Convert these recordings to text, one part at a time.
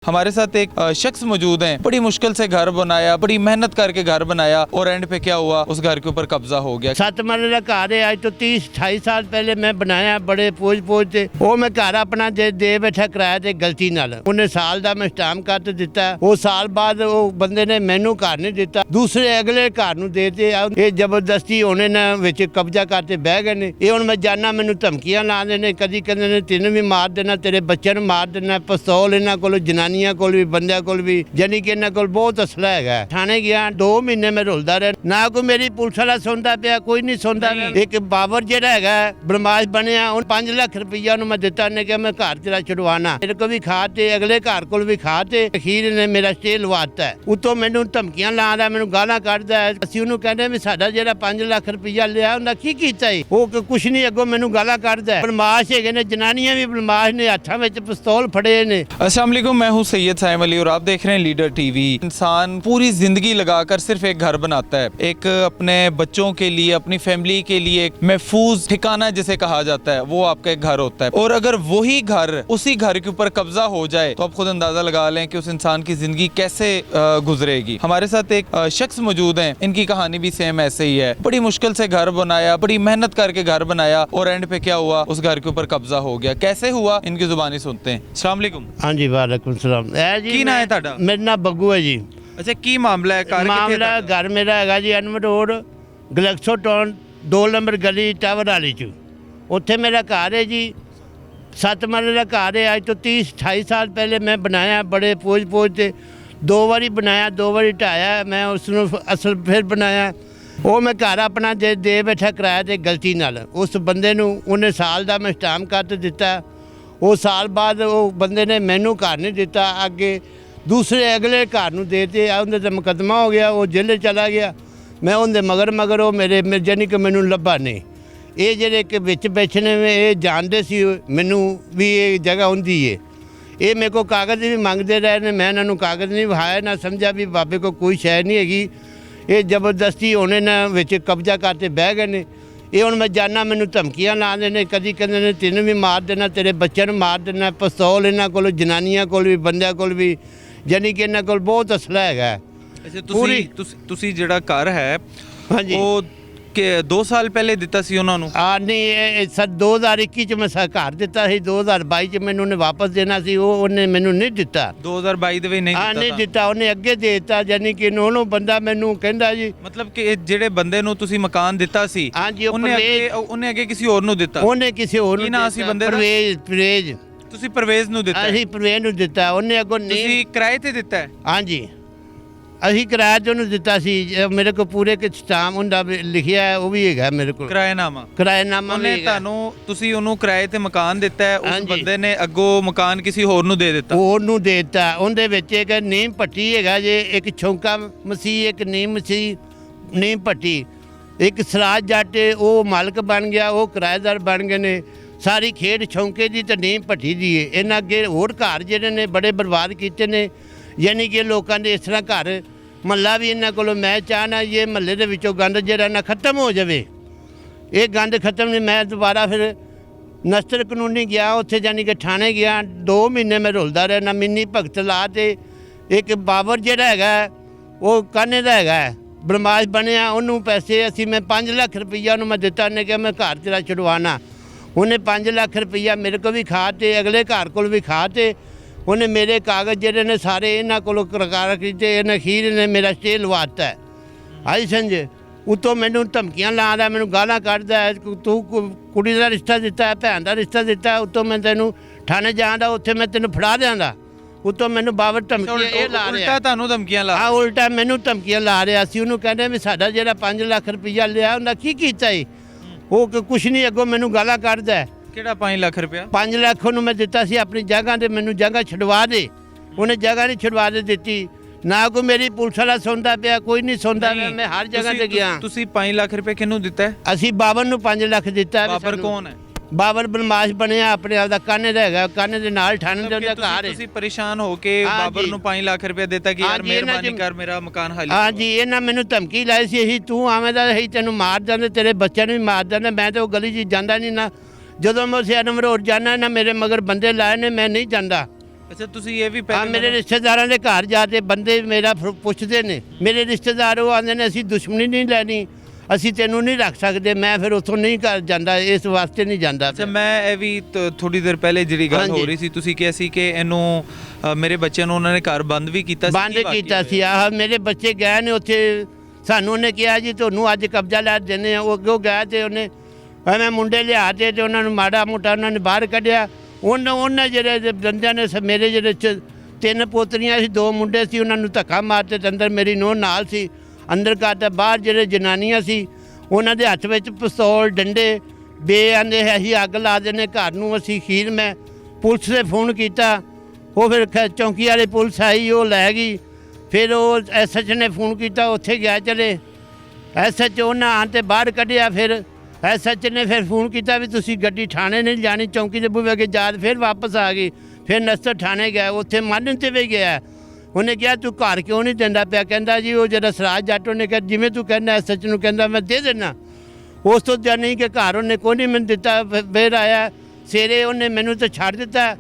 हमारे साथ एक शख्स मौजूद हैं। बड़ी मुश्किल से घर बनाया, बड़ी मेहनत करके घर बनाया और एंड पे क्या हुआ, उस घर के ऊपर कब्जा हो गया। 7 मरले का घर है। आज तो 30-28 साल पहले मैं बनाया, बड़े पोज ते ਉਹ ਮੈਂ ਘਰ ਆਪਣਾ ਦੇ ਬੈਠਾ ਕਿਰਾਇਆ ਤੇ ਗਲਤੀ ਨਾਲ ਉਹਨੇ ਸਾਲ ਦਾ ਮੈਂ ਸਟਾਂਪ ਕੱਟ ਦਿੱਤਾ। ਉਹ ਸਾਲ ਬਾਅਦ ਉਹ ਬੰਦੇ ਨੇ ਮੈਨੂੰ ਘਰ ਨਹੀਂ ਦਿੱਤਾ, ਦੂਸਰੇ ਅਗਲੇ ਘਰ ਨੂੰ ਦੇਤੇ। ਇਹ ਜ਼ਬਰਦਸਤੀ ਉਹਨੇ ਨਾ ਵਿੱਚ ਕਬਜ਼ਾ ਕਰਕੇ ਬਹਿ ਗਏ ਨੇ। ਇਹ ਹੁਣ ਮੈਂ ਜਾਣਾ, ਮੈਨੂੰ ਧਮਕੀਆਂ ਲਾਉਂਦੇ ਨੇ, ਕਦੀ ਕਹਿੰਦੇ ਨੇ ਤੈਨੂੰ ਵੀ ਮਾਰ ਦੇਣਾ, ਤੇਰੇ ਬੱਚਿਆਂ ਨੂੰ ਮਾਰ ਦੇਣਾ। ਪਿਸਤੌਲ ਇਹਨਾਂ ਕੋਲ, ਜਨਾਨੀਆਂ ਕੋਲ ਵੀ, ਬੰਦਿਆਂ ਕੋਲ ਵੀ, ਜਾਨੀ ਕਿ ਇਹਨਾਂ ਕੋਲ ਬਹੁਤ ਅਸਲਾ ਹੈਗਾ। ਥਾਣੇ ਗਿਆ 2 ਮਹੀਨੇ ਮੈਂ ਰੁਲਦਾ ਰਿਹਾ, ਨਾ ਕੋਈ ਮੇਰੀ ਪੁਲਿਸ ਵਾਲਾ ਸੁਣਦਾ ਪਿਆ, ਕੋਈ ਨਹੀਂ ਸੁਣਦਾ। ਇੱਕ ਬਾਬਰ ਜਿਹੜਾ ਹੈਗਾ ਬਦਮਾਸ਼ ਬਣਿਆ, ਉਹ 5 ਲੱਖ ਰੁਪਈਆ ਉਹਨੂੰ ਮੈਂ ਦਿੱਤਾ। ਨੇ ਕਿਹਾ ਮੈਂ ਘਰ ਤੇਰਾ ਛੁਡਵਾਣਾ, ਮੇਰੇ ਕੋਲ ਵੀ ਖਾ ਤੇ ਅਗਲੇ ਘਰ ਕੋਲ ਵੀ ਖਾ ਤੇ ਅਖੀਰ ਨੇ ਮੇਰਾ ਸਟੇ ਲਵਾਤਾ। ਉਤੋਂ ਮੈਨੂੰ ਧਮਕੀਆਂ ਲਾਉਂਦਾ, ਮੈਨੂੰ ਗਾਲਾਂ ਕੱਢਦਾ। ਅਸੀਂ ਉਹਨੂੰ ਕਹਿੰਦੇ ਵੀ ਸਾਡਾ ਜਿਹੜਾ 5 ਲੱਖ ਰੁਪਈਆ ਲਿਆ ਉਹਦਾ ਕੀ ਕੀਤਾ ਈ? ਉਹ ਕੁਛ ਨਹੀਂ, ਅੱਗੋਂ ਮੈਨੂੰ ਗਾਲਾਂ ਕੱਢਦਾ। ਬਦਮਾਸ਼ ਹੈਗੇ ਨੇ, ਜਨਾਨੀਆਂ ਵੀ ਬਦਮਾਸ਼ ਨੇ, ਹੱਥਾਂ ਵਿੱਚ ਪਿਸਤੌਲ ਫੜੇ ਨੇ। अस्सलाम वालेकुम, मैं हूँ सैयद साइम अली और आप देख रहे हैं लीडर टीवी। इंसान पूरी जिंदगी लगाकर सिर्फ एक घर बनाता है, एक अपने बच्चों के लिए, अपनी फैमिली के लिए एक महफूज ठिकाना जिसे कहा जाता है, वो आपका एक घर होता है। और अगर वही घर, उसी घर के ऊपर कब्जा हो जाए तो आप खुद अंदाजा लगा लें कि उस इंसान की जिंदगी कैसे गुजरेगी। हमारे साथ एक शख्स मौजूद हैं, इनकी कहानी भी सेम ऐसे ही है। बड़ी मुश्किल से घर बनाया, बड़ी मेहनत करके घर बनाया और एंड पे क्या हुआ, उस घर के ऊपर कब्जा हो गया। कैसे हुआ, इनकी जुबानी सुनते हैं। अस्सलाम वालेकुम। ਹਾਂਜੀ ਵਾਲੇਕੁਮ ਸਲਾਮ। ਇਹ ਜੀ ਕੀ ਨਾਂ ਹੈ ਤੁਹਾਡਾ? ਮੇਰਾ ਨਾਮ ਬੱਗੂ ਹੈ ਜੀ। अच्छा, की मामला है? कार ਮਾਮਲਾ ਘਰ ਮੇਰਾ ਹੈਗਾ ਜੀ ਅਨਮ ਰੋਡ, ਗਲੈਕਸੋ ਟਾਊਨ 2 ਨੰਬਰ ਗਲੀ ਟਾਵਰ ਵਾਲੀ 'ਚ। ਉੱਥੇ ਮੇਰਾ ਘਰ ਹੈ ਜੀ। 7 ਮਰਲੇ ਦਾ ਘਰ ਹੈ। ਅੱਜ ਤੋਂ 30-28 ਸਾਲ ਪਹਿਲੇ ਮੈਂ ਬਣਾਇਆ, ਬੜੇ ਪੋਜ ਤੇ 2 ਵਾਰੀ ਬਣਾਇਆ, 2 ਵਾਰੀ ਢਾਇਆ। ਮੈਂ ਉਸ ਨੂੰ ਅਸਲ ਫਿਰ ਬਣਾਇਆ। ਉਹ ਮੈਂ ਘਰ ਆਪਣਾ ਦੇ ਬੈਠਾ ਕਿਰਾਇਆ ਤੇ ਗਲਤੀ ਨਾਲ। ਉਸ ਬੰਦੇ ਨੂੰ ਉਹਨੇ ਸਾਲ ਦਾ ਮੈਂ ਸਟਾਂਪ ਕੱਟ ਦਿੱਤਾ। ਉਹ ਸਾਲ ਬਾਅਦ ਉਹ ਬੰਦੇ ਨੇ ਮੈਨੂੰ ਘਰ ਨਹੀਂ ਦਿੱਤਾ, ਅੱਗੇ ਦੂਸਰੇ ਅਗਲੇ ਘਰ ਨੂੰ ਦੇਤੇ। ਉਹਦੇ 'ਤੇ ਮੁਕੱਦਮਾ ਹੋ ਗਿਆ, ਉਹ ਜੇਲ੍ਹ ਚਲਾ ਗਿਆ। ਮੈਂ ਉਹਦੇ ਮਗਰ ਉਹ ਮੇਰੇ ਜਾਨੀ ਕਿ ਮੈਨੂੰ ਲੱਭਾ ਨਹੀਂ। ਇਹ ਜਿਹੜੇ ਕਿ ਵਿੱਚ ਬੈਠੇ ਨੇ, ਇਹ ਜਾਣਦੇ ਸੀ ਮੈਨੂੰ ਵੀ ਇਹ ਜਗ੍ਹਾ ਹੁੰਦੀ ਏ। ਇਹ ਮੇਰੇ ਕੋਲ ਕਾਗਜ਼ ਵੀ ਮੰਗਦੇ ਰਹੇ ਨੇ, ਮੈਂ ਇਹਨਾਂ ਨੂੰ ਕਾਗਜ਼ ਨਹੀਂ ਵਿਖਾਇਆ, ਨਾ ਸਮਝਿਆ ਵੀ ਬਾਬੇ ਕੋਲ ਕੋਈ ਸ਼ੈ ਨਹੀਂ ਹੈਗੀ। ਇਹ ਜ਼ਬਰਦਸਤੀ ਉਹਨੇ ਨਾ ਵਿੱਚ ਕਬਜ਼ਾ ਕਰਕੇ ਬਹਿ ਗਏ ਨੇ। ਇਹ ਹੁਣ ਮੈਂ ਜਾਣਾ, ਮੈਨੂੰ ਧਮਕੀਆਂ ਲਾਉਂਦੇ ਨੇ, ਕਦੀ ਕਹਿੰਦੇ ਨੇ ਤੈਨੂੰ ਵੀ ਮਾਰ ਦੇਣਾ, ਤੇਰੇ ਬੱਚਿਆਂ ਨੂੰ ਮਾਰ ਦੇਣਾ। ਪਿਸਤੌਲ ਇਹਨਾਂ ਕੋਲ, ਜਨਾਨੀਆਂ ਕੋਲ ਵੀ, ਬੰਦਿਆਂ ਕੋਲ ਵੀ, ਜਾਨੀ ਕਿ ਇਹਨਾਂ ਕੋਲ ਬਹੁਤ ਅਸਲਾ ਹੈਗਾ। ਅੱਛਾ, ਤੁਸੀਂ ਜਿਹੜਾ ਘਰ ਹੈ ਹਾਂਜੀ, ਉਹ ਕਿ 2 ਸਾਲ ਪਹਿਲੇ ਦਿੱਤਾ ਸੀ ਉਹਨਾਂ ਨੂੰ? ਨਹੀਂ, ਇਹ 2021 ਚ ਮੈਂ ਘਰ ਦਿੱਤਾ ਸੀ। 2022 ਚ ਮੈਨੂੰ ਉਹਨੇ ਵਾਪਸ ਦੇਣਾ ਸੀ, ਉਹਨੇ ਮੈਨੂੰ ਨਹੀਂ ਦਿੱਤਾ। 2022 ਦੇ ਵਿੱਚ ਨਹੀਂ ਦਿੱਤਾ, ਉਹਨੇ ਅੱਗੇ ਦੇ ਦਿੱਤਾ। ਜਾਨੀ ਕਿ ਉਹਨੂੰ ਬੰਦਾ ਮੈਨੂੰ ਕਹਿੰਦਾ ਜੀ, ਮਤਲਬ ਕਿ ਜਿਹੜੇ ਬੰਦੇ ਨੂੰ ਤੁਸੀਂ ਮਕਾਨ ਦਿੱਤਾ ਸੀ, ਹਾਂਜੀ, ਉਹਨੇ ਅੱਗੇ ਕਿਸੇ ਹੋਰ ਨੂੰ ਦਿੱਤਾ? ਉਹਨੇ ਕਿਸੇ ਹੋਰ ਨੂੰ। ਕੀ ਨਾਂ ਸੀ ਬੰਦੇ ਦਾ? ਪਰਵੇਜ਼। ਤੁਸੀਂ ਪਰਵੇਜ਼ ਨੂੰ ਦਿੱਤਾ? ਅਸੀਂ ਪਰਵੇਜ਼ ਨੂੰ ਦਿੱਤਾ। ਉਹਨੇ ਅੱਗੋਂ ਨਹੀਂ। ਤੁਸੀਂ ਕਿਰਾਏ ਤੇ ਦਿੱਤਾ ਹੈ? ਹਾਂਜੀ, ਅਸੀਂ ਕਿਰਾਇਆ ਤੇ ਉਹਨੂੰ ਦਿੱਤਾ ਸੀ। ਮੇਰੇ ਕੋਲ ਪੂਰੇ ਕਿ ਸਟਾਂਪ ਹੁੰਦਾ ਲਿਖਿਆ ਹੈ, ਉਹ ਵੀ ਹੈਗਾ ਮੇਰੇ ਕੋਲ, ਕਿਰਾਏਨਾਮਾ। ਉਹਨੇ ਤੁਹਾਨੂੰ, ਤੁਸੀਂ ਉਹਨੂੰ ਕਿਰਾਏ ਤੇ ਮਕਾਨ ਦਿੱਤਾ ਹੈ, ਉਸ ਬੰਦੇ ਨੇ ਅੱਗੋਂ ਮਕਾਨ ਕਿਸੇ ਹੋਰ ਨੂੰ ਦੇ ਦਿੱਤਾ? ਹੋਰ ਨੂੰ ਦੇ ਦਿੱਤਾ। ਉਹਦੇ ਵਿੱਚ ਇੱਕ ਨੀਮ ਪੱਟੀ ਹੈਗਾ ਜੇ, ਇੱਕ ਛੌਂਕਾ ਮਸੀਹ, ਇੱਕ ਨੀਮ ਮਸੀਹ, ਨੀਮ ਪੱਟੀ, ਇੱਕ ਸਰਾਜ ਜੱਟ, ਉਹ ਮਾਲਕ ਬਣ ਗਿਆ, ਉਹ ਕਿਰਾਏਦਾਰ ਬਣ ਗਏ ਨੇ। ਸਾਰੀ ਖੇਡ ਛੌਂਕੇ ਦੀ ਤੇ ਨੀਮ ਪੱਟੀ ਦੀ ਹੈ। ਇਹਨਾਂ ਅੱਗੇ ਹੋਰ ਘਰ ਜਿਹੜੇ ਨੇ ਬੜੇ ਬਰਬਾਦ ਕੀਤੇ ਨੇ। ਯਾਨੀ ਕਿ ਲੋਕਾਂ ਦੇ ਇਸ ਤਰ੍ਹਾਂ ਘਰ ਮਹੱਲਾ ਵੀ ਇਹਨਾਂ ਕੋਲੋਂ। ਮੈਂ ਚਾਹਨਾ ਇਹ ਮਹੱਲੇ ਦੇ ਵਿੱਚੋਂ ਗੰਦ ਜਿਹੜਾ ਨਾ ਖਤਮ ਹੋ ਜਾਵੇ। ਇਹ ਗੰਦ ਖਤਮ ਨਹੀਂ। ਮੈਂ ਦੁਬਾਰਾ ਫਿਰ ਨਸਤਰ ਕਾਨੂੰਨੀ ਗਿਆ, ਉੱਥੇ ਜਾਨੀ ਕਿ ਥਾਣੇ ਗਿਆ। 2 ਮਹੀਨੇ ਮੈਂ ਰੁਲਦਾ ਰਿਹਾ, ਨਾ ਮਿੰਨੀ ਭਗਤ ਲਾ ਤੇ ਇੱਕ ਬਾਬਰ ਜਿਹੜਾ ਹੈਗਾ ਉਹ ਕਾਨੇ ਦਾ ਹੈਗਾ, ਬਦਮਾਸ਼ ਬਣਿਆ। ਉਹਨੂੰ ਪੈਸੇ ਮੈਂ 5 ਲੱਖ ਰੁਪਈਆ ਉਹਨੂੰ ਮੈਂ ਦਿੱਤਾ। ਉਹਨੇ ਕਿਹਾ ਮੈਂ ਘਰ ਤੇਰਾ ਛੁਡਵਾਣਾ। ਉਹਨੇ 5 ਲੱਖ ਰੁਪਈਆ ਮੇਰੇ ਕੋਲ ਵੀ ਖਾ ਤੇ ਅਗਲੇ ਘਰ ਕੋਲ ਵੀ ਖਾ ਤੇ ਉਹਨੇ ਮੇਰੇ ਕਾਗਜ਼ ਜਿਹੜੇ ਨੇ ਸਾਰੇ ਇਹਨਾਂ ਕੋਲੋਂ ਕਰਕਾਰ ਕੀਤੇ। ਇਹਨੇ ਅਖੀਰ ਨੇ ਮੇਰਾ ਸਟੇ ਲਵਾਤਾ। ਆਈ ਸਮਝ। ਉਤੋਂ ਮੈਨੂੰ ਧਮਕੀਆਂ ਲਾਉਂਦਾ, ਮੈਨੂੰ ਗਾਲਾਂ ਕੱਢਦਾ। ਤੂੰ ਕੁੜੀ ਦਾ ਰਿਸ਼ਤਾ ਦਿੱਤਾ, ਭੈਣ ਦਾ ਰਿਸ਼ਤਾ ਦਿੱਤਾ, ਉਤੋਂ ਮੈਂ ਤੈਨੂੰ ਥਾਣੇ ਜਾਣਾ, ਉੱਥੇ ਮੈਂ ਤੈਨੂੰ ਫੜਾ ਦਿਆਂਗਾ। ਉਤੋਂ ਮੈਨੂੰ ਬਾਬਰ ਧਮਕੀਆਂ ਇਹ ਲਾ ਰਿਹਾ। ਉਲਟਾ ਤੁਹਾਨੂੰ ਧਮਕੀਆਂ ਲਾ? ਹਾਂ, ਉਲਟਾ ਮੈਨੂੰ ਧਮਕੀਆਂ ਲਾ ਰਿਹਾ ਸੀ। ਉਹਨੂੰ ਕਹਿੰਦੇ ਵੀ ਸਾਡਾ ਜਿਹੜਾ 5 ਲੱਖ ਰੁਪਈਆ ਲਿਆ ਉਹਦਾ ਕੀ ਕੀਤਾ ਈ? ਉਹ ਕੁਛ ਨਹੀਂ, ਅੱਗੋਂ ਮੈਨੂੰ ਗਾਲਾਂ ਕੱਢਦਾ। ਕਿਹੜਾ 5 ਲੱਖ ਰੁਪਇਆ? 5 ਲੱਖ ਉਹਨੂੰ ਮੈਂ ਦਿੱਤਾ ਸੀ ਆਪਣੀ ਜਗ੍ਹਾ ਤੇ, ਮੈਨੂੰ ਜਗ੍ਹਾ ਛਡਵਾ ਦੇ। ਉਹਨੇ ਜਗ੍ਹਾ ਨਹੀਂ ਛਡਵਾ ਦੇ ਦਿੱਤੀ। ਨਾ ਕੋਈ ਮੇਰੀ ਪੁਲਿਸ ਵਾਲਾ ਸੁਣਦਾ ਪਿਆ, ਕੋਈ ਨਹੀਂ ਸੁਣਦਾ। ਮੈਂ ਹਰ ਜਗ੍ਹਾ ਤੇ ਗਿਆ। ਤੁਸੀਂ 5 ਲੱਖ ਰੁਪਏ ਕਿਹਨੂੰ ਦਿੱਤਾ ਹੈ? ਅਸੀਂ ਬਾਬਰ ਨੂੰ 5 ਲੱਖ ਦਿੱਤਾ। ਬਾਬਰ ਕੌਣ ਹੈ? ਬਾਬਰ ਬਦਮਾਸ਼ ਬਣਿਆ, ਆਪਣੇ ਆਪ ਦਾ ਕਾਨੇ ਦਾ ਹੈਗਾ, ਕਾਨੇ ਦੇ ਨਾਲ ਠਾਣੇ ਦੇ ਉਹਦਾ ਘਰ ਹੈ। ਤੁਸੀਂ ਪਰੇਸ਼ਾਨ ਹੋ ਕੇ ਬਾਬਰ ਨੂੰ 5 ਲੱਖ ਰੁਪਏ ਦਿੱਤਾ ਕਿ ਯਾਰ ਮਿਹਰਬਾਨੀ ਕਰ ਮੇਰਾ ਮਕਾਨ ਖਾਲੀ। ਹਾਂਜੀ, ਇਹਨਾਂ ਮੈਨੂੰ ਧਮਕੀ ਲਾਈ ਸੀ, ਅਸੀਂ ਤੂੰ ਆਵੇਂ ਦਾ ਅਸੀਂ ਤੈਨੂੰ ਮਾਰ ਦਿੰਦੇ, ਤੇਰੇ ਬੱਚਿਆਂ ਨੂੰ ਵੀ ਮਾਰ ਦਿੰਦੇ। ਮੈਂ ਤਾਂ ਉਹ ਗਲੀ 'ਚ ਜਾਂਦਾ ਨਹੀਂ ਨਾ। ਜਦੋਂ ਮੈਂ ਉਸੇ ਅਨਮ ਰੋਡ ਜਾਣਾ ਨਾ, ਮੇਰੇ ਮਗਰ ਬੰਦੇ ਲਾਏ ਨੇ, ਮੈਂ ਨਹੀਂ ਜਾਂਦਾ। ਅੱਛਾ ਤੁਸੀਂ ਇਹ ਵੀ ਆ ਪਹਿਲੇ ਮੇਰੇ ਰਿਸ਼ਤੇਦਾਰਾਂ ਦੇ ਘਰ ਜਾ ਕੇ ਬੰਦੇ ਮੇਰਾ ਪੁੱਛਦੇ ਨੇ, ਮੇਰੇ ਰਿਸ਼ਤੇਦਾਰ ਉਹ ਆਉਂਦੇ ਨੇ ਅਸੀਂ ਦੁਸ਼ਮਣੀ ਨਹੀਂ ਲੈਣੀ, ਅਸੀਂ ਤੈਨੂੰ ਨਹੀਂ ਰੱਖ ਸਕਦੇ, ਮੈਂ ਫਿਰ ਉੱਥੋਂ ਨਹੀਂ ਕਰ ਜਾਂਦਾ, ਇਸ ਵਾਸਤੇ ਨਹੀਂ ਜਾਂਦਾ। ਅੱਛਾ ਮੈਂ ਇਹ ਵੀ ਥੋੜੀ ਦੇਰ ਪਹਿਲੇ ਜਿਹੜੀ ਗੱਲ ਹੋ ਰਹੀ ਸੀ ਤੁਸੀਂ ਕਿਹਾ ਸੀ ਕਿ ਇਹਨੂੰ ਮੇਰੇ ਬੱਚਿਆਂ ਨੂੰ ਉਹਨਾਂ ਨੇ ਘਰ ਬੰਦ ਵੀ ਕੀਤਾ ਸੀ। ਬੰਦ ਕੀਤਾ ਸੀ। ਆਹ ਮੇਰੇ ਬੱਚੇ ਗਏ ਨੇ ਉੱਥੇ, ਸਾਨੂੰ ਉਹਨੇ ਕਿਹਾ ਜੀ ਤੁਹਾਨੂੰ ਅੱਜ ਕਬਜ਼ਾ ਲੈ ਦਿੰਦੇ ਆ, ਉਹ ਅੱਗੋਂ ਗਿਆ ਤੇ ਉਹਨੇ ਐਵੇਂ ਮੁੰਡੇ ਲਿਆ ਤੇ ਉਹਨਾਂ ਨੂੰ ਮਾੜਾ ਮੋਟਾ ਉਹਨਾਂ ਨੇ ਬਾਹਰ ਕੱਢਿਆ। ਉਹਨਾਂ ਜਿਹੜੇ ਬੰਦਿਆਂ ਨੇ ਮੇਰੇ ਜਿਹੜੇ 3 ਪੋਤਰੀਆਂ ਸੀ, 2 ਮੁੰਡੇ ਸੀ, ਉਹਨਾਂ ਨੂੰ ਧੱਕਾ ਮਾਰਤੇ ਤੇ ਅੰਦਰ ਮੇਰੀ ਨੂੰਹ ਨਾਲ ਸੀ, ਅੰਦਰ ਕਰਤਾ। ਬਾਹਰ ਜਿਹੜੇ ਜਨਾਨੀਆਂ ਸੀ ਉਹਨਾਂ ਦੇ ਹੱਥ ਵਿੱਚ ਪਿਸਤੌਲ ਡੰਡੇ ਆਂਦੇ ਅਸੀਂ ਅੱਗ ਲਾ ਦਿੰਦੇ ਘਰ ਨੂੰ। ਅਸੀਂ ਖੀਰ ਮੈਂ ਪੁਲਿਸ ਦੇ ਫੋਨ ਕੀਤਾ, ਉਹ ਫਿਰ ਚੌਂਕੀ ਵਾਲੇ ਪੁਲਿਸ ਆਈ, ਉਹ ਲੈ ਗਈ। ਫਿਰ ਉਹ ਐਸਐਚ ਨੇ ਫੋਨ ਕੀਤਾ, ਉੱਥੇ ਗਿਆ ਚਲੇ ਐਸਐਚ, ਉਹਨਾਂ ਆਣ ਤੇ ਬਾਹਰ ਕੱਢਿਆ। ਫਿਰ ਐਸਐਚ ਨੇ ਫਿਰ ਫੋਨ ਕੀਤਾ ਵੀ ਤੁਸੀਂ ਗੱਡੀ ਥਾਣੇ ਨਹੀਂ ਜਾਣੀ, ਚੌਂਕੀ ਦੇ ਬੂਹੇ ਅੱਗੇ ਜਾ। ਫਿਰ ਵਾਪਸ ਆ ਗਈ, ਫਿਰ ਨਸਰ ਥਾਣੇ ਗਿਆ, ਉੱਥੇ ਮੰਨਣ ਤੇ ਵੀ ਗਿਆ। ਉਹਨੇ ਕਿਹਾ ਤੂੰ ਘਰ ਕਿਉਂ ਨਹੀਂ ਦਿੰਦਾ ਪਿਆ? ਕਹਿੰਦਾ ਜੀ ਉਹ ਜਿਹੜਾ ਸਰਾਜ ਜੱਟ ਉਹਨੇ ਕਿਹਾ ਜਿਵੇਂ ਤੂੰ ਕਹਿੰਦਾ ਐਸਐਚ ਨੂੰ, ਕਹਿੰਦਾ ਮੈਂ ਦੇ ਦੇਣਾ। ਉਸ ਤੋਂ ਜਾਣੀ ਕਿ ਘਰ ਉਹਨੇ ਕੋਈ ਨਹੀਂ ਮੈਨੂੰ ਦਿੱਤਾ। ਫਿਰ ਆਇਆ ਸਵੇਰੇ, ਉਹਨੇ ਮੈਨੂੰ ਤਾਂ ਛੱਡ ਦਿੱਤਾ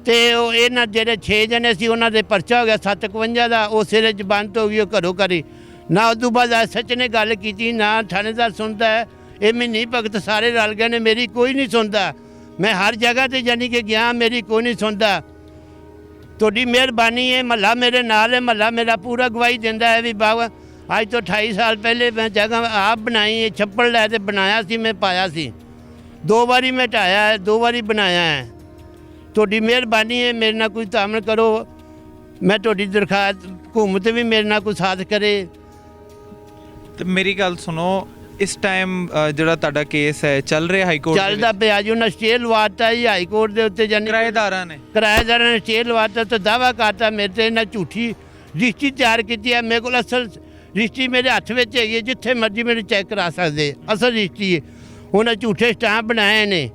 ਤੇ ਉਹ ਇਹਨਾਂ ਜਿਹੜੇ 6 ਜਣੇ ਸੀ ਉਹਨਾਂ ਦੇ ਪਰਚਾ ਹੋ ਗਿਆ 751 ਦਾ, ਉਹ ਸਿਰੇ ਜ਼ਬਾਨਤ ਹੋ ਗਈ, ਉਹ ਘਰੋਂ ਘਰੀ ਨਾ। ਉਦੋਂ ਬਾਅਦ ਐਸਐਚ ਨੇ ਗੱਲ ਕੀਤੀ ਨਾ, ਥਾਣੇਦਾਰ ਸੁਣਦਾ ਹੈ। ਇਹ ਮਹੀਨੀ ਭਗਤ ਸਾਰੇ ਰਲ ਗਏ ਨੇ, ਮੇਰੀ ਕੋਈ ਨਹੀਂ ਸੁਣਦਾ। ਮੈਂ ਹਰ ਜਗ੍ਹਾ ਤੇ ਜਾਣੀ ਕਿ ਗਿਆ, ਮੇਰੀ ਕੋਈ ਨਹੀਂ ਸੁਣਦਾ। ਤੁਹਾਡੀ ਮਿਹਰਬਾਨੀ ਹੈ, ਮਹੱਲਾ ਮੇਰੇ ਨਾਲ ਹੈ, ਮਹੱਲਾ ਮੇਰਾ ਪੂਰਾ ਗਵਾਹੀ ਦਿੰਦਾ ਹੈ ਵੀ ਬਾਬਾ ਅੱਜ ਤੋਂ 28 ਸਾਲ ਪਹਿਲੇ ਮੈਂ ਜਗ੍ਹਾ ਆਪ ਬਣਾਈ ਹੈ, ਛੱਪੜ ਲੈ ਕੇ ਬਣਾਇਆ ਸੀ, ਮੈਂ ਪਾਇਆ ਸੀ। 2 ਵਾਰੀ ਮੈਂ ਢਾਇਆ ਹੈ, 2 ਵਾਰੀ ਬਣਾਇਆ ਹੈ। ਤੁਹਾਡੀ ਮਿਹਰਬਾਨੀ ਹੈ, ਮੇਰੇ ਨਾਲ ਕੋਈ ਤਾਮਲ ਕਰੋ। ਮੈਂ ਤੁਹਾਡੀ ਦਰਖਾਸਤ, ਹਕੂਮਤ ਵੀ ਮੇਰੇ ਨਾਲ ਕੋਈ ਸਾਥ ਕਰੇ। ਤੇ ਮੇਰੀ ਗੱਲ ਸੁਣੋ, ਇਸ ਟਾਈਮ ਜਿਹੜਾ ਤੁਹਾਡਾ ਕੇਸ ਹੈ ਚੱਲ ਰਿਹਾ ਹਾਈ ਕੋਰਟ ਚੱਲਦਾ ਪਿਆ ਜੀ, ਉਹਨਾਂ ਸਟੇ ਲਵਾਤਾ ਜੀ ਹਾਈ ਕੋਰਟ ਦੇ ਉੱਤੇ। ਜਾਨੀ ਕਿਰਾਏਦਾਰਾਂ ਨੇ ਸਟੇ ਲਵਾਤਾ ਤੇ ਦਾਵਾ ਕਰਤਾ ਮੇਰੇ ਤੇ ਇਹਨਾਂ ਝੂਠੀ ਰਜਿਸਟਰੀ ਤਿਆਰ ਕੀਤੀ ਹੈ। ਮੇਰੇ ਕੋਲ ਅਸਲ ਰਜਿਸਟਰੀ ਮੇਰੇ ਹੱਥ ਵਿੱਚ ਹੈਗੀ ਹੈ, ਜਿੱਥੇ ਮਰਜ਼ੀ ਮੈਨੂੰ ਚੈੱਕ ਕਰਾ ਸਕਦੇ, ਅਸਲ ਰਜਿਸਟਰੀ ਹੈ। ਉਹਨਾਂ ਝੂਠੇ ਸਟਾਂਪ ਬਣਾਏ ਨੇ।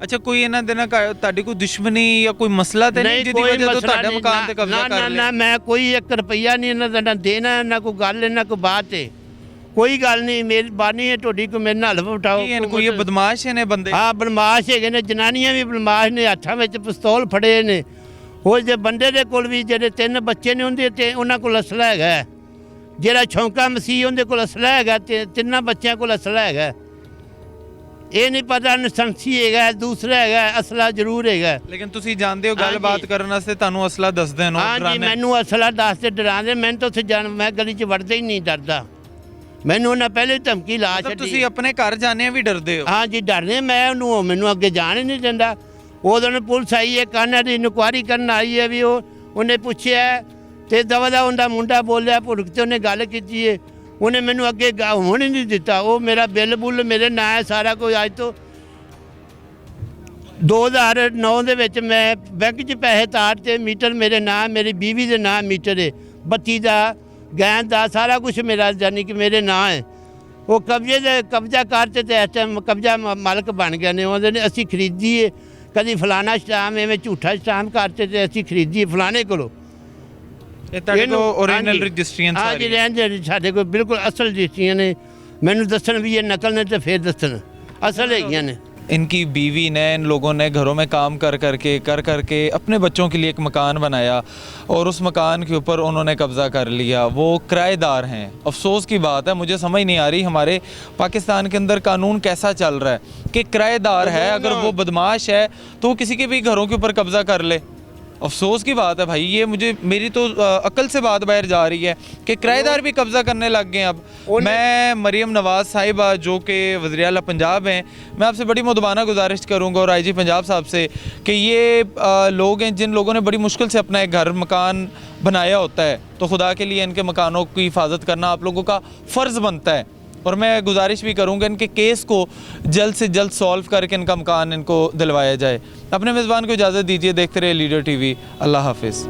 ਅੱਛਾ ਕੋਈ ਇਹਨਾਂ ਦੇ ਨਾਲ ਤੁਹਾਡੀ ਕੋਈ ਦੁਸ਼ਮਣੀ ਜਾਂ ਕੋਈ ਮਸਲਾ ਤੇ ਨਹੀਂ ਜਿਹਦੀ ਵਜ੍ਹਾ ਤੋਂ ਤੁਹਾਡੇ ਮਕਾਨ ਤੇ ਕਬਜ਼ਾ ਕਰ ਲਿਆ? ਨਾ ਮੈਂ ਕੋਈ 1 ਰੁਪਈਆ ਨਹੀਂ ਇਹਨਾਂ ਦਾ ਨਾ ਦੇਣਾ, ਨਾ ਕੋਈ ਗੱਲ, ਨਾ ਕੋਈ ਬਾਤ ਹੈ। ਕੋਈ ਗੱਲ ਨਹੀਂ, ਮਿਹਰਬਾਨੀ ਹੈ ਤੁਹਾਡੀ, ਕੋਈ ਮੇਰੇ ਨਾਲ ਹਲਫ ਉਠਾਓ। ਕੋਈ ਬਦਮਾਸ਼ ਨੇ ਬੰਦੇ? ਹਾਂ ਬਦਮਾਸ਼ ਹੈਗੇ ਨੇ, ਜਨਾਨੀਆਂ ਵੀ ਬਦਮਾਸ਼ ਨੇ, ਹੱਥਾਂ ਵਿੱਚ ਪਿਸਤੌਲ ਫੜੇ ਨੇ। ਉਹ ਜੇ ਬੰਦੇ ਦੇ ਕੋਲ ਵੀ ਜਿਹੜੇ 3 ਬੱਚੇ ਨੇ ਉਹਦੇ ਤੇ ਉਹਨਾਂ ਕੋਲ ਅਸਲਾ ਹੈਗਾ। ਜਿਹੜਾ ਛੌਂਕਾ ਮਸੀਹ ਉਹਦੇ ਕੋਲ ਅਸਲਾ ਹੈਗਾ, ਤੇ 3 ਬੱਚਿਆਂ ਕੋਲ ਅਸਲਾ ਹੈਗਾ। ਇਹ ਨਹੀਂ ਪਤਾ ਲਾਇਸੈਂਸੀ ਹੈਗਾ, ਦੂਸਰਾ ਹੈਗਾ, ਅਸਲਾ ਜ਼ਰੂਰ ਹੈਗਾ। ਲੇਕਿਨ ਤੁਸੀਂ ਜਾਣਦੇ ਹੋ ਗੱਲਬਾਤ ਕਰਨ ਵਾਸਤੇ ਤੁਹਾਨੂੰ ਅਸਲਾ ਦੱਸਦੇ ਨੇ? ਹਾਂ ਜੀ, ਮੈਨੂੰ ਅਸਲਾ ਦੱਸ ਤੇ ਡਰਾਉਂਦੇ। ਮੈਨੂੰ ਤਾਂ ਉੱਥੇ ਜਾਣ, ਮੈਂ ਗਲੀ 'ਚ ਵੜਦਾ ਹੀ ਨਹੀਂ, ਡਰਦਾ। ਮੈਨੂੰ ਉਹਨਾਂ ਪਹਿਲੇ ਧਮਕੀ ਲਾ ਛੱਡੀ। ਤੁਸੀਂ ਆਪਣੇ ਘਰ ਜਾਣੇ ਵੀ ਡਰਦੇ ਹੋ? ਹਾਂ ਜੀ ਡਰਦੇ। ਮੈਂ ਉਹਨੂੰ, ਮੈਨੂੰ ਅੱਗੇ ਜਾਣ ਹੀ ਨਹੀਂ ਦਿੰਦਾ। ਉਦੋਂ ਪੁਲਿਸ ਆਈ ਹੈ, ਕਾਨਾ ਦੀ ਇਨਕੁਆਇਰੀ ਕਰਨ ਆਈ ਹੈ ਵੀ ਉਹਨੇ ਪੁੱਛਿਆ ਤੇ ਦਵਾ ਉਹਦਾ ਮੁੰਡਾ ਬੋਲਿਆ, ਭੁੜਕ ਤੇ ਉਹਨੇ ਗੱਲ ਕੀਤੀ ਹੈ। ਉਹਨੇ ਮੈਨੂੰ ਅੱਗੇ ਹੋਣ ਹੀ ਨਹੀਂ ਦਿੱਤਾ। ਉਹ ਮੇਰਾ ਬਿੱਲ ਬੁੱਲ ਮੇਰੇ ਨਾਂ ਹੈ ਸਾਰਾ ਕੁਝ। ਅੱਜ ਤੋਂ 2009 ਦੇ ਵਿੱਚ ਮੈਂ ਬੈਂਕ 'ਚ ਪੈਸੇ ਤਾਰ ਤੇ ਮੀਟਰ ਮੇਰੇ ਨਾਂ, ਮੇਰੀ ਬੀਵੀ ਦੇ ਨਾਂ ਮੀਟਰ ਹੈ, ਬੱਤੀ ਦਾ, ਗੈਸ ਦਾ, ਸਾਰਾ ਕੁਝ ਮੇਰਾ ਜਾਨੀ ਕਿ ਮੇਰੇ ਨਾਂ ਹੈ। ਉਹ ਕਬਜ਼ਾ ਕਰਤੇ ਤੇ ਇਸ ਟਾਈਮ ਕਬਜ਼ਾ ਮਾਲਕ ਬਣ ਗਏ ਨੇ। ਉਹਦੇ ਨੇ ਅਸੀਂ ਖਰੀਦੀਏ, ਕਦੀ ਫਲਾਣਾ ਸਟਾਮ ਐਵੇਂ ਝੂਠਾ ਸਟਾਮ ਕਰਤੇ ਤੇ ਅਸੀਂ ਖਰੀਦੀਏ ਫਲਾਣੇ ਕੋਲੋਂ। ਇਹ ਤੁਹਾਡੇ ਕੋਲ ਓਰੀਜਨਲ ਰਜਿਸਟਰੀਆਂ ਸਾਰੀਆਂ? ਹਾਂ ਜੀ ਰਹਿੰਦੇ ਸਾਡੇ ਕੋਲ ਬਿਲਕੁਲ ਅਸਲ ਰਜਿਸਟਰੀਆਂ ਨੇ। ਮੈਨੂੰ ਦੱਸਣ ਵੀ ਇਹ ਨਕਲ ਨੇ ਤੇ ਫਿਰ ਦੱਸਣ असल है ने। इनकी बीवी ने, इन लोगों ने घरों में काम कर करके अपने बच्चों के लिए एक मकान बनाया और उस मकान के ऊपर उन्होंने कब्ज़ा कर लिया। वो किराएदार हैं। अफसोस की बात है, मुझे समझ नहीं आ रही हमारे पाकिस्तान के अंदर कानून कैसा चल रहा है कि किराएदार है, अगर वो बदमाश है तो किसी के भी घरों के ऊपर कब्ज़ा कर ले। अफसोस की बात है भाई, ये मुझे मेरी तो अकल से बात बाहर जा रही है कि किराएदार भी कब्ज़ा करने लग गए हैं अब। मैं मरीम नवाज़ साहिबा जो कि वज़ीर आला पंजाब हैं, मैं आपसे बड़ी मुदबाना गुजारिश करूँगा और IG पंजाब साहब से कि ये लोग हैं जिन लोगों ने बड़ी मुश्किल से अपना एक घर मकान बनाया होता है, तो खुदा के लिए इनके मकानों की हिफाजत करना आप लोगों का फ़र्ज़ बनता है। और मैं गुजारिश भी करूँगा इनके केस को जल्द से जल्द सॉल्व करके इनका मकान इनको दिलवाया जाए। अपने मेज़बान को इजाज़त दीजिए। देखते रहिए लीडर TV। अल्लाह हाफिज़।